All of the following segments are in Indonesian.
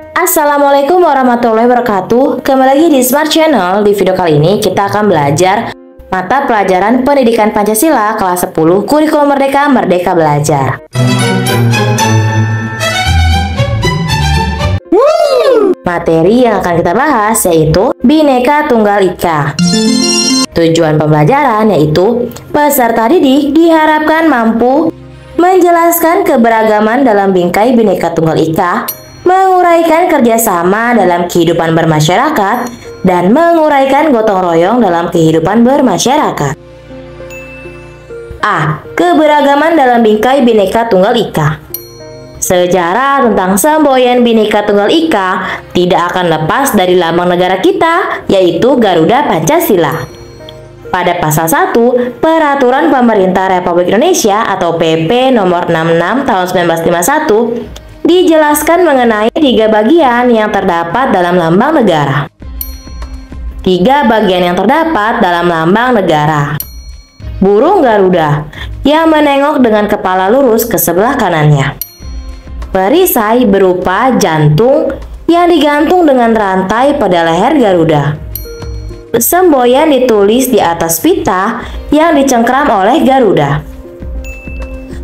Assalamualaikum warahmatullahi wabarakatuh. Kembali lagi di Smart Channel. Di video kali ini kita akan belajar mata pelajaran Pendidikan Pancasila kelas 10 Kurikulum Merdeka Merdeka Belajar. Materi yang akan kita bahas yaitu Bhinneka Tunggal Ika. Tujuan pembelajaran yaitu peserta didik diharapkan mampu menjelaskan keberagaman dalam bingkai Bhinneka Tunggal Ika, menguraikan kerjasama dalam kehidupan bermasyarakat, dan menguraikan gotong royong dalam kehidupan bermasyarakat. A. Keberagaman dalam bingkai Bhinneka Tunggal Ika. Sejarah tentang semboyan Bhinneka Tunggal Ika tidak akan lepas dari lambang negara kita, yaitu Garuda Pancasila. Pada pasal 1 Peraturan Pemerintah Republik Indonesia atau PP nomor 66 tahun 1951 dijelaskan mengenai 3 bagian yang terdapat dalam lambang negara. 3 bagian yang terdapat dalam lambang negara. Burung Garuda yang menengok dengan kepala lurus ke sebelah kanannya. Perisai berupa jantung yang digantung dengan rantai pada leher Garuda. Semboyan ditulis di atas pita yang dicengkram oleh Garuda.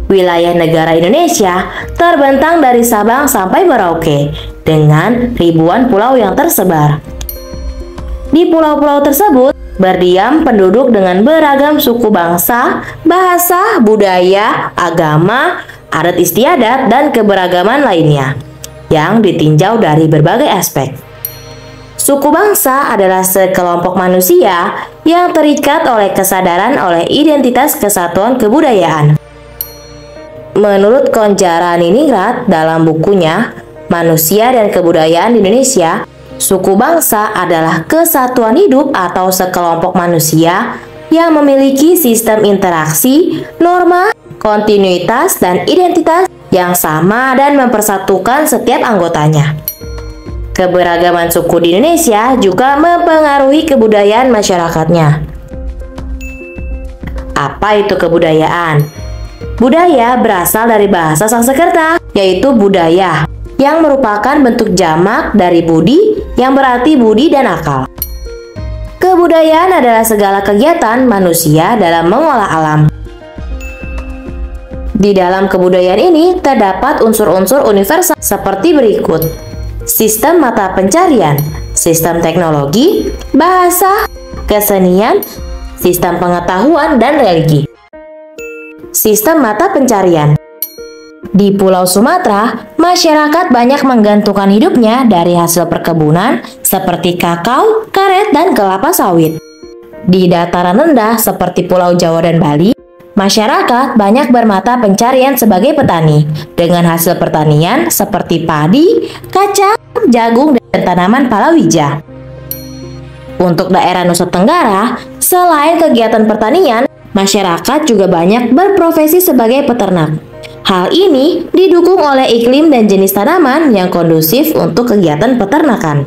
Wilayah negara Indonesia terbentang dari Sabang sampai Merauke dengan ribuan pulau yang tersebar. Di pulau-pulau tersebut berdiam penduduk dengan beragam suku bangsa, bahasa, budaya, agama, adat istiadat, dan keberagaman lainnya yang ditinjau dari berbagai aspek. Suku bangsa adalah sekelompok manusia yang terikat oleh kesadaran oleh identitas kesatuan kebudayaan. Menurut Konjaraningrat dalam bukunya Manusia dan Kebudayaan di Indonesia, suku bangsa adalah kesatuan hidup atau sekelompok manusia yang memiliki sistem interaksi, norma, kontinuitas, dan identitas yang sama dan mempersatukan setiap anggotanya. Keberagaman suku di Indonesia juga mempengaruhi kebudayaan masyarakatnya. Apa itu kebudayaan? Budaya berasal dari bahasa Sanskerta, yaitu budaya, yang merupakan bentuk jamak dari budi, yang berarti budi dan akal. Kebudayaan adalah segala kegiatan manusia dalam mengolah alam. Di dalam kebudayaan ini terdapat unsur-unsur universal seperti berikut: sistem mata pencarian, sistem teknologi, bahasa, kesenian, sistem pengetahuan, dan religi. Sistem mata pencarian. Di Pulau Sumatera, masyarakat banyak menggantungkan hidupnya dari hasil perkebunan seperti kakao, karet, dan kelapa sawit. Di dataran rendah seperti Pulau Jawa dan Bali, masyarakat banyak bermata pencarian sebagai petani dengan hasil pertanian seperti padi, kacang, jagung, dan tanaman palawija. Untuk daerah Nusa Tenggara, selain kegiatan pertanian, masyarakat juga banyak berprofesi sebagai peternak. Hal ini didukung oleh iklim dan jenis tanaman yang kondusif untuk kegiatan peternakan.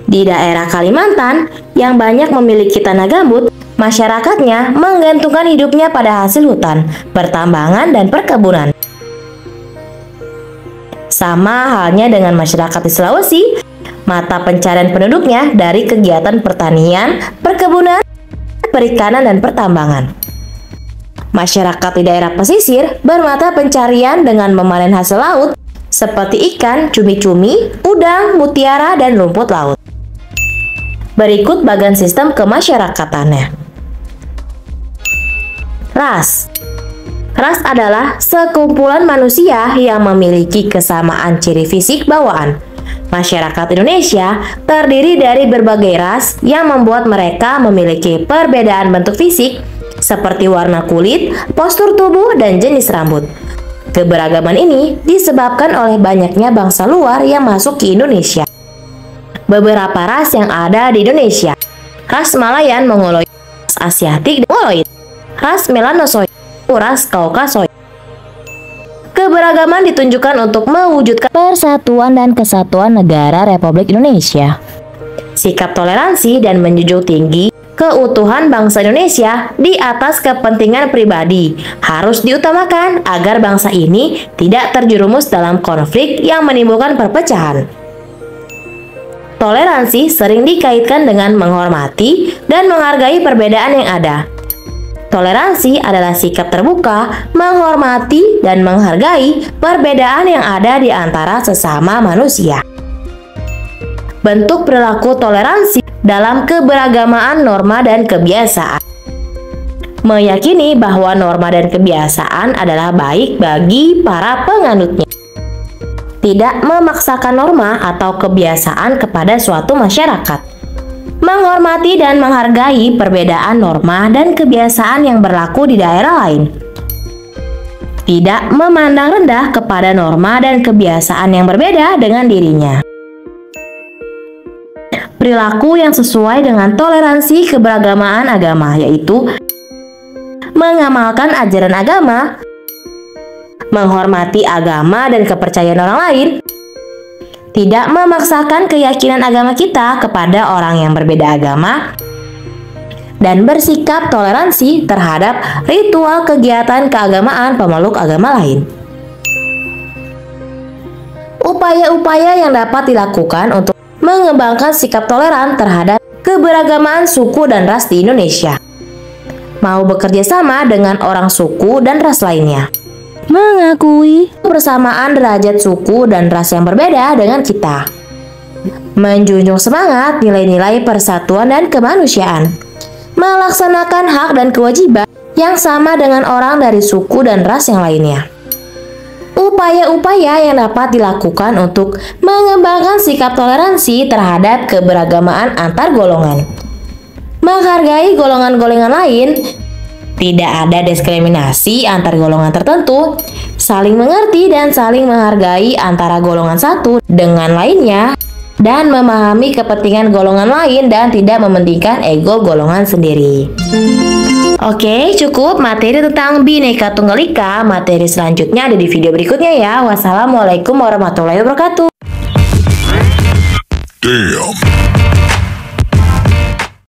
Di daerah Kalimantan yang banyak memiliki tanah gambut, masyarakatnya menggantungkan hidupnya pada hasil hutan, pertambangan, dan perkebunan. Sama halnya dengan masyarakat di Sulawesi, mata pencarian penduduknya dari kegiatan pertanian, perkebunan, perikanan, dan pertambangan. Masyarakat di daerah pesisir bermata pencarian dengan memanen hasil laut seperti ikan, cumi-cumi, udang, mutiara, dan rumput laut. Berikut bagian sistem kemasyarakatannya. Ras. Ras adalah sekumpulan manusia yang memiliki kesamaan ciri fisik bawaan. Masyarakat Indonesia terdiri dari berbagai ras yang membuat mereka memiliki perbedaan bentuk fisik seperti warna kulit, postur tubuh, dan jenis rambut. Keberagaman ini disebabkan oleh banyaknya bangsa luar yang masuk ke Indonesia. Beberapa ras yang ada di Indonesia: ras Malayan Mongoloid, ras Asiatik Mongoloid, ras Melanosoid, ras Kaukasoid. Keberagaman ditunjukkan untuk mewujudkan persatuan dan kesatuan negara Republik Indonesia. Sikap toleransi dan menjunjung tinggi keutuhan bangsa Indonesia di atas kepentingan pribadi harus diutamakan agar bangsa ini tidak terjerumus dalam konflik yang menimbulkan perpecahan. Toleransi sering dikaitkan dengan menghormati dan menghargai perbedaan yang ada. Toleransi adalah sikap terbuka, menghormati, dan menghargai perbedaan yang ada di antara sesama manusia. Bentuk perilaku toleransi dalam keberagamaan norma dan kebiasaan. Meyakini bahwa norma dan kebiasaan adalah baik bagi para penganutnya. Tidak memaksakan norma atau kebiasaan kepada suatu masyarakat. Menghormati dan menghargai perbedaan norma dan kebiasaan yang berlaku di daerah lain. Tidak memandang rendah kepada norma dan kebiasaan yang berbeda dengan dirinya. Perilaku yang sesuai dengan toleransi keberagamaan agama, yaitu mengamalkan ajaran agama, menghormati agama dan kepercayaan orang lain, tidak memaksakan keyakinan agama kita kepada orang yang berbeda agama, dan bersikap toleransi terhadap ritual kegiatan keagamaan pemeluk agama lain. Upaya-upaya yang dapat dilakukan untuk mengembangkan sikap toleran terhadap keberagamaan suku dan ras di Indonesia. Mau bekerja sama dengan orang suku dan ras lainnya. Mengakui persamaan derajat suku dan ras yang berbeda dengan kita. Menjunjung semangat nilai-nilai persatuan dan kemanusiaan. Melaksanakan hak dan kewajiban yang sama dengan orang dari suku dan ras yang lainnya. Upaya-upaya yang dapat dilakukan untuk mengembangkan sikap toleransi terhadap keberagamaan antar golongan. Menghargai golongan-golongan lain. Tidak ada diskriminasi antar golongan tertentu, saling mengerti dan saling menghargai antara golongan satu dengan lainnya, dan memahami kepentingan golongan lain dan tidak mementingkan ego golongan sendiri. Oke, cukup materi tentang Bhinneka Tunggal Ika. Materi selanjutnya ada di video berikutnya ya. Wassalamualaikum warahmatullahi wabarakatuh. Damn.